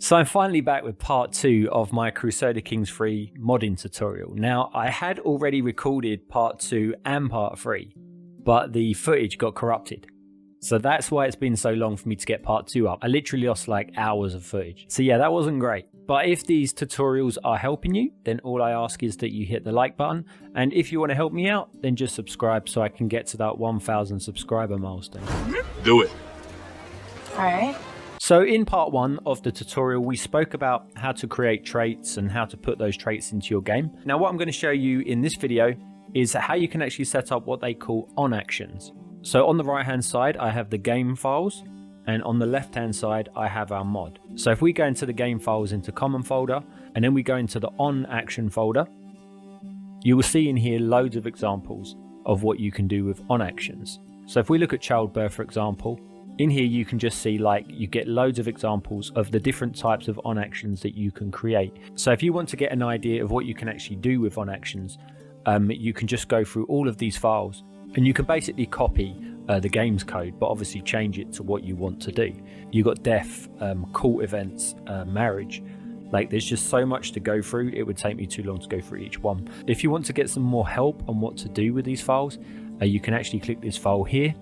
So I'm finally back with part 2 of my Crusader Kings 3 modding tutorial. Now, I had already recorded part 2 and part 3, but the footage got corrupted. So that's why it's been so long for me to get part 2 up. I literally lost like hours of footage. So yeah, that wasn't great. But if these tutorials are helping you, then all I ask is that you hit the like button. And if you want to help me out, then just subscribe so I can get to that 1,000 subscriber milestone. Do it. All right. So in part 1 of the tutorial, we spoke about how to create traits and how to put those traits into your game. Now what I'm going to show you in this video is how you can actually set up what they call on actions. So on the right hand side, I have the game files, and on the left hand side, I have our mod. So if we go into the game files into common folder, and then we go into the on action folder, you will see in here loads of examples of what you can do with on actions. So if we look at childbirth, for example, in here you can just see like you get loads of examples of the different types of on actions that you can create. So if you want to get an idea of what you can actually do with on actions, you can just go through all of these files and you can basically copy the game's code, but obviously change it to what you want to do. You got death, court events, marriage. Like there's just so much to go through. It would take me too long to go through each one. If you want to get some more help on what to do with these files, you can actually click this file here,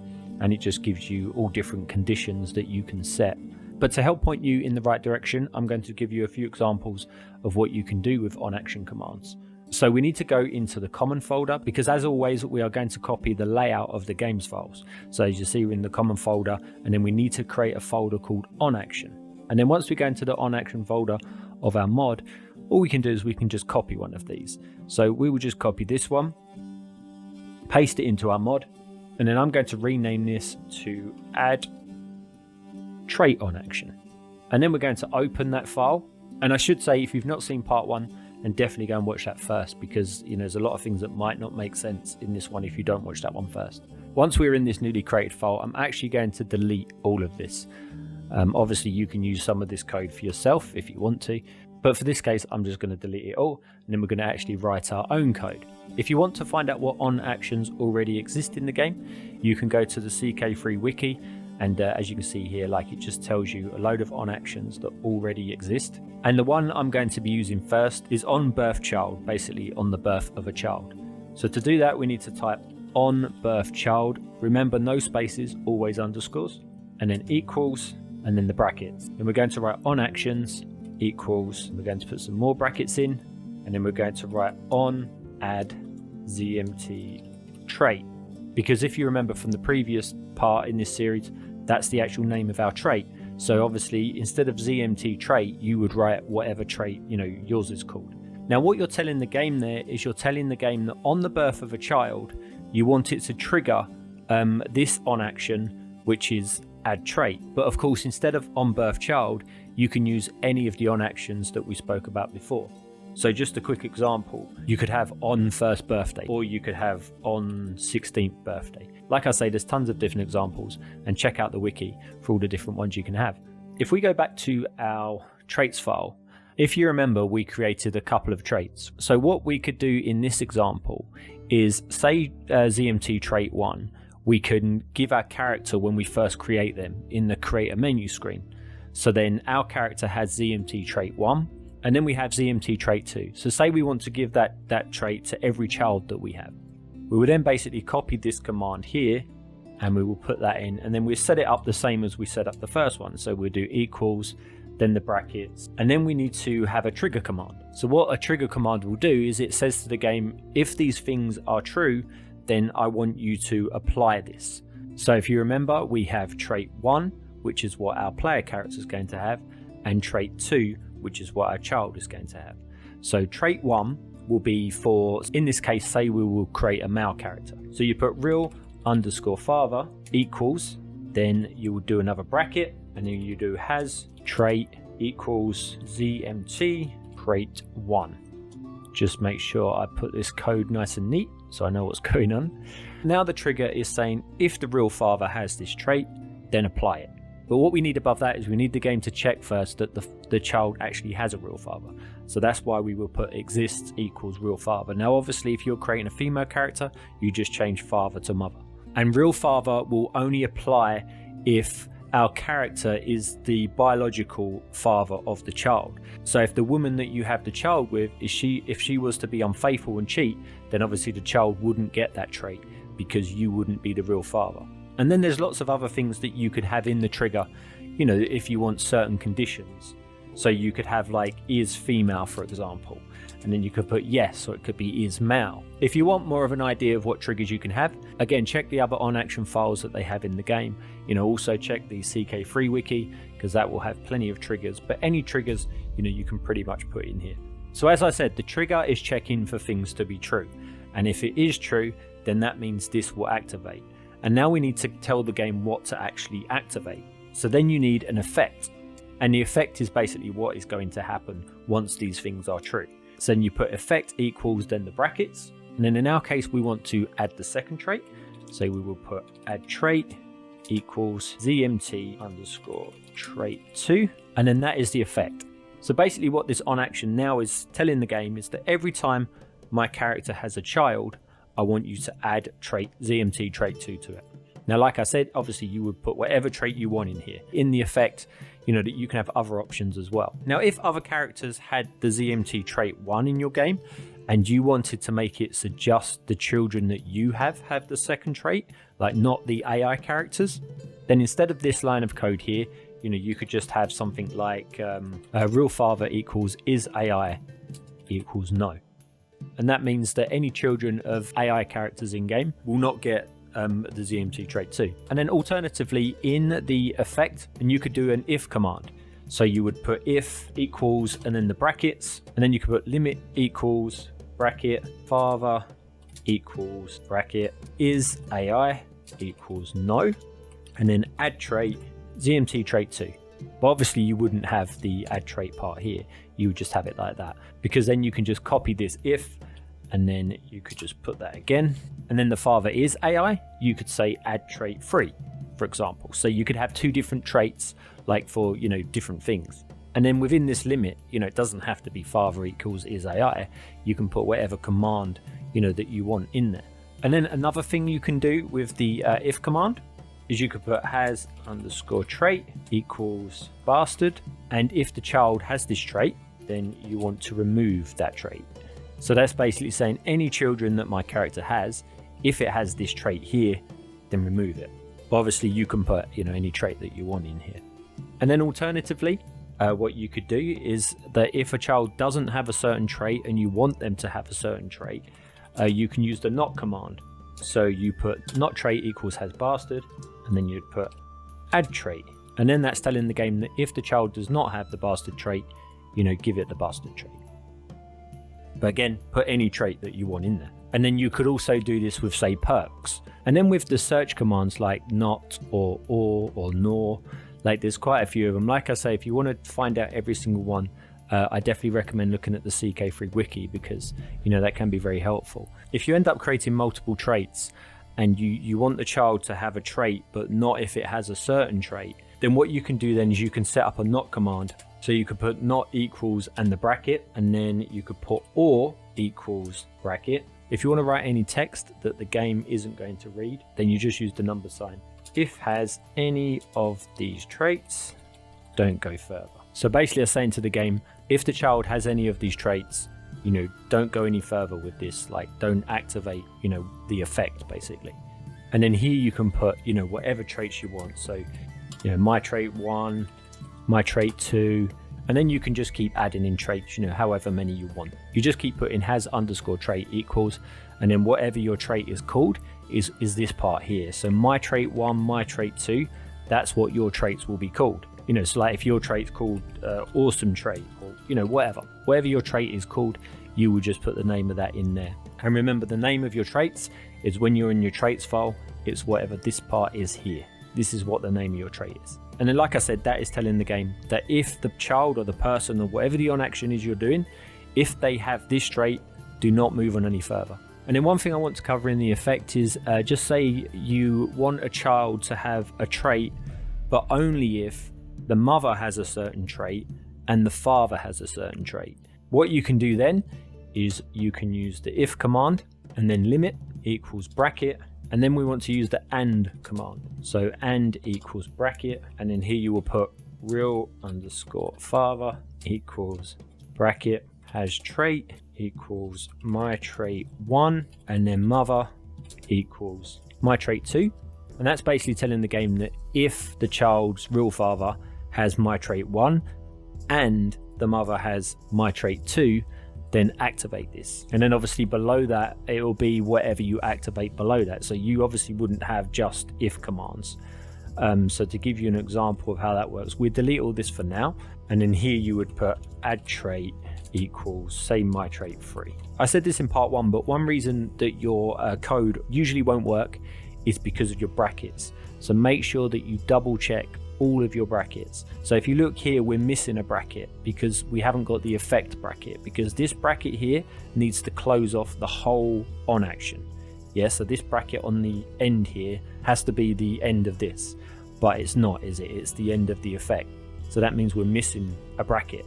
and it just gives you all different conditions that you can set. But to help point you in the right direction, I'm going to give you a few examples of what you can do with on action commands. So we need to go into the common folder, because as always we are going to copy the layout of the games files. So as you see, we're in the common folder, and then we need to create a folder called on action. And then once we go into the on action folder of our mod, all we can do is we can just copy one of these. So we will just copy this one, paste it into our mod, and then I'm going to rename this to add trait on action. And then we're going to open that file. And I should say, if you've not seen part 1, then definitely go and watch that first, because there's a lot of things that might not make sense in this one if you don't watch that one first. Once we're in this newly created file, I'm actually going to delete all of this. Obviously you can use some of this code for yourself if you want to, but for this case I'm just going to delete it all, and then we're going to actually write our own code. If you want to find out what on actions already exist in the game, you can go to the CK3 wiki, and as you can see here, like it just tells you a load of on actions that already exist. And the one I'm going to be using first is on birth child, basically on the birth of a child. So to do that, we need to type on birth child. Remember, no spaces, always underscores, and then equals, and then the brackets. And we're going to write on actions equals, we're going to put some more brackets in, and then we're going to write on add ZMT trait, because if you remember from the previous part in this series, that's the actual name of our trait. So obviously instead of ZMT trait, you would write whatever trait yours is called. Now what you're telling the game there is you're telling the game that on the birth of a child, you want it to trigger this on action, which is add trait. But of course, instead of on birth child, you can use any of the on actions that we spoke about before. So just a quick example, you could have on first birthday, or you could have on 16th birthday. Like I say, there's tons of different examples, and check out the wiki for all the different ones you can have. If we go back to our traits file, if you remember, we created a couple of traits. So what we could do in this example is say ZMT trait 1, we can give our character when we first create them in the create a menu screen. So then our character has ZMT trait 1, and then we have ZMT trait 2. So say we want to give that trait to every child that we have. We will then basically copy this command here, and we will put that in, and then we'll set it up the same as we set up the first one. So we'll do equals, then the brackets, and then we need to have a trigger command. So what a trigger command will do is it says to the game, if these things are true, then I want you to apply this. So if you remember, we have trait 1, which is what our player character is going to have, and trait 2, which is what our child is going to have. So trait 1 will be for, in this case, say we will create a male character. So you put real underscore father equals, then you will do another bracket, and then you do has trait equals ZMT trait 1. Just make sure I put this code nice and neat so I know what's going on. Now the trigger is saying if the real father has this trait, then apply it. But what we need above that is we need the game to check first that the child actually has a real father. So that's why we will put exists equals real father. Now obviously if you're creating a female character, you just change father to mother. And real father will only apply if our character is the biological father of the child. So if the woman that you have the child with, if she was to be unfaithful and cheat, then obviously the child wouldn't get that trait because you wouldn't be the real father. And then there's lots of other things that you could have in the trigger, you know, if you want certain conditions. So you could have like is female, for example, and then you could put yes, or it could be is male. If you want more of an idea of what triggers you can have, again, check the other on action files that they have in the game. You know, also check the CK3 wiki, because that will have plenty of triggers, but any triggers, you know, you can pretty much put in here. So as I said, the trigger is checking for things to be true. And if it is true, then that means this will activate. And now we need to tell the game what to actually activate. So then you need an effect. And the effect is basically what is going to happen once these things are true. So then you put effect equals then the brackets. And then in our case, we want to add the second trait. So we will put add trait equals ZMT underscore trait 2. And then that is the effect. So basically what this on action now is telling the game is that every time my character has a child, I want you to add trait ZMT trait 2 to it. Now, like I said, obviously you would put whatever trait you want in here. In the effect, you know, that you can have other options as well. Now, if other characters had the ZMT trait 1 in your game, and you wanted to make it so just the children that you have the second trait, like not the AI characters, then instead of this line of code here, you know, you could just have something like real father equals is AI equals no. And that means that any children of AI characters in game will not get the ZMT trait 2. And then alternatively in the effect, and you could do an if command. So you would put if equals and then the brackets, and then you could put limit equals bracket father equals bracket is AI equals no, and then add trait ZMT trait 2. But obviously you wouldn't have the add trait part here, you would just have it like that, because then you can just copy this if, and then you could just put that again, and then the father is AI, you could say add trait 3, for example. So you could have two different traits, like for, you know, different things. And then within this limit, you know, it doesn't have to be father equals is AI. You can put whatever command, you know, that you want in there. And then another thing you can do with the if command is you could put has underscore trait equals bastard. And if the child has this trait, then you want to remove that trait. So that's basically saying any children that my character has, if it has this trait here, then remove it. But obviously you can put, you know, any trait that you want in here. And then alternatively, what you could do is that if a child doesn't have a certain trait and you want them to have a certain trait, you can use the not command. So you put not trait equals has bastard, and then you'd put add trait. And then that's telling the game that if the child does not have the bastard trait, you know, give it the bastard trait. But again, put any trait that you want in there. And then you could also do this with, say, perks. And then with the search commands like not or nor, like there's quite a few of them. Like I say, if you want to find out every single one, I definitely recommend looking at the CK3 wiki, because, you know, that can be very helpful. If you end up creating multiple traits and you want the child to have a trait, but not if it has a certain trait, then what you can do then is you can set up a not command. So you could put not equals and the bracket, and then you could put or equals bracket. If you want to write any text that the game isn't going to read, then you just use the number sign. If has any of these traits, don't go further. So basically I'm saying to the game, if the child has any of these traits, you know, don't go any further with this, like don't activate, you know, the effect basically. And then here you can put, you know, whatever traits you want. So, you know, my trait 1, my trait 2, and then you can just keep adding in traits, you know, however many you want. You just keep putting has underscore trait equals, and then whatever your trait is called is this part here. So my trait 1, my trait 2, that's what your traits will be called. You know, so like if your trait's called awesome trait, or, you know, whatever your trait is called, you will just put the name of that in there. And remember, the name of your traits is when you're in your traits file, it's whatever this part is here. This is what the name of your trait is. And then, like I said, that is telling the game that if the child or the person or whatever the on action is you're doing, if they have this trait, do not move on any further. And then one thing I want to cover in the effect is just say you want a child to have a trait, but only if the mother has a certain trait and the father has a certain trait. What you can do then is you can use the if command and then limit equals bracket And then we want to use the AND command. So AND equals bracket, and then here you will put real underscore father equals bracket has trait equals my trait 1, and then mother equals my trait 2. And that's basically telling the game that if the child's real father has my trait 1 and the mother has my trait 2, then activate this. And then obviously below that, it will be whatever you activate below that. So you obviously wouldn't have just if commands. So to give you an example of how that works, we delete all this for now. And then here you would put add trait equals, say, my trait 3. I said this in part 1, but one reason that your code usually won't work is because of your brackets. So make sure that you double check all of your brackets. So if you look here, we're missing a bracket because we haven't got the effect bracket, because this bracket here needs to close off the whole on action. Yeah, so this bracket on the end here has to be the end of this, but it's not, is it? It's the end of the effect. So that means we're missing a bracket.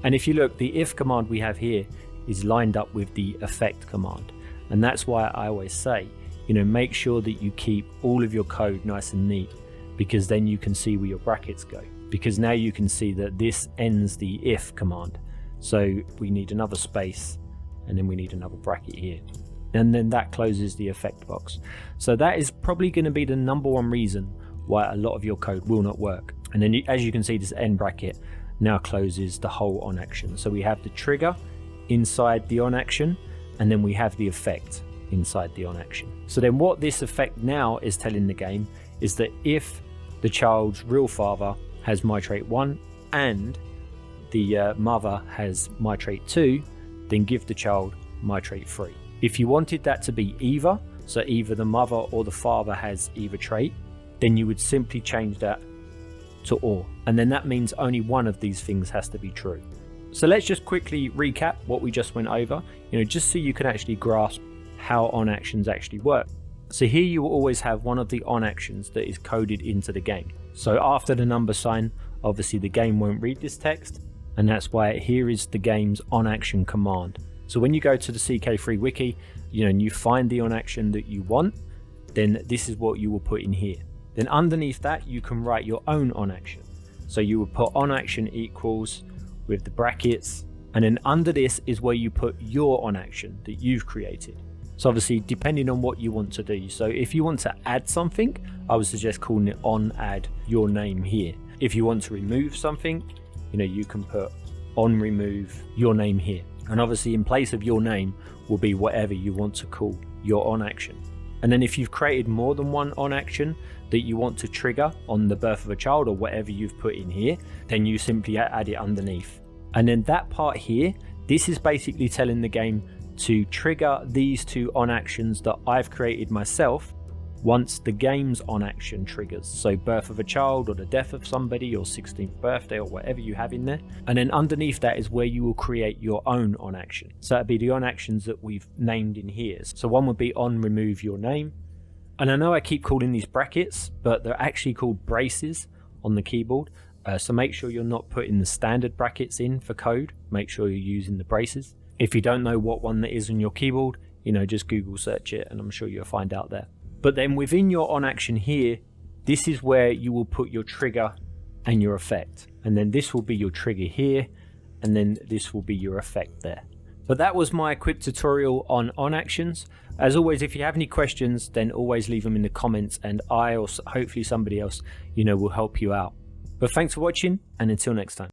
And if you look, the if command we have here is lined up with the effect command. And that's why I always say, make sure that you keep all of your code nice and neat, because then you can see where your brackets go. Because now you can see that this ends the if command. So we need another space, and then we need another bracket here. And then that closes the effect box. So that is probably going to be the number one reason why a lot of your code will not work. And then as you can see, this end bracket now closes the whole on action. So we have the trigger inside the on action, and then we have the effect inside the on action. So then what this effect now is telling the game is that if the child's real father has my trait 1 and the mother has my trait 2, then give the child my trait 3. If you wanted that to be either, so either the mother or the father has either trait, then you would simply change that to or. And then that means only one of these things has to be true. So let's just quickly recap what we just went over, just so you can actually grasp how on actions actually work. So here you will always have one of the on actions that is coded into the game. So after the number sign, obviously the game won't read this text, and that's why here is the game's on action command. So when you go to the CK3 wiki, and you find the on action that you want, then this is what you will put in here. Then underneath that, you can write your own on action. So you will put on action equals with the brackets, and then under this is where you put your on action that you've created. So obviously, depending on what you want to do. So if you want to add something, I would suggest calling it on add your name here. If you want to remove something, you can put on remove your name here. And obviously in place of your name will be whatever you want to call your on action. And then if you've created more than one on action that you want to trigger on the birth of a child or whatever you've put in here, then you simply add it underneath. And then that part here, this is basically telling the game to trigger these two on actions that I've created myself once the game's on action triggers. So birth of a child or the death of somebody or 16th birthday or whatever you have in there. And then underneath that is where you will create your own on action. So that'd be the on actions that we've named in here. So one would be on remove your name. And I know I keep calling these brackets, but they're actually called braces on the keyboard. So make sure you're not putting the standard brackets in for code. Make sure you're using the braces. If you don't know what one that is on your keyboard, just Google search it and I'm sure you'll find out there. But then within your on action here, this is where you will put your trigger and your effect. And then this will be your trigger here, and then this will be your effect there. But that was my quick tutorial on actions. As always, if you have any questions, then always leave them in the comments and I or hopefully somebody else, will help you out. But thanks for watching, and until next time.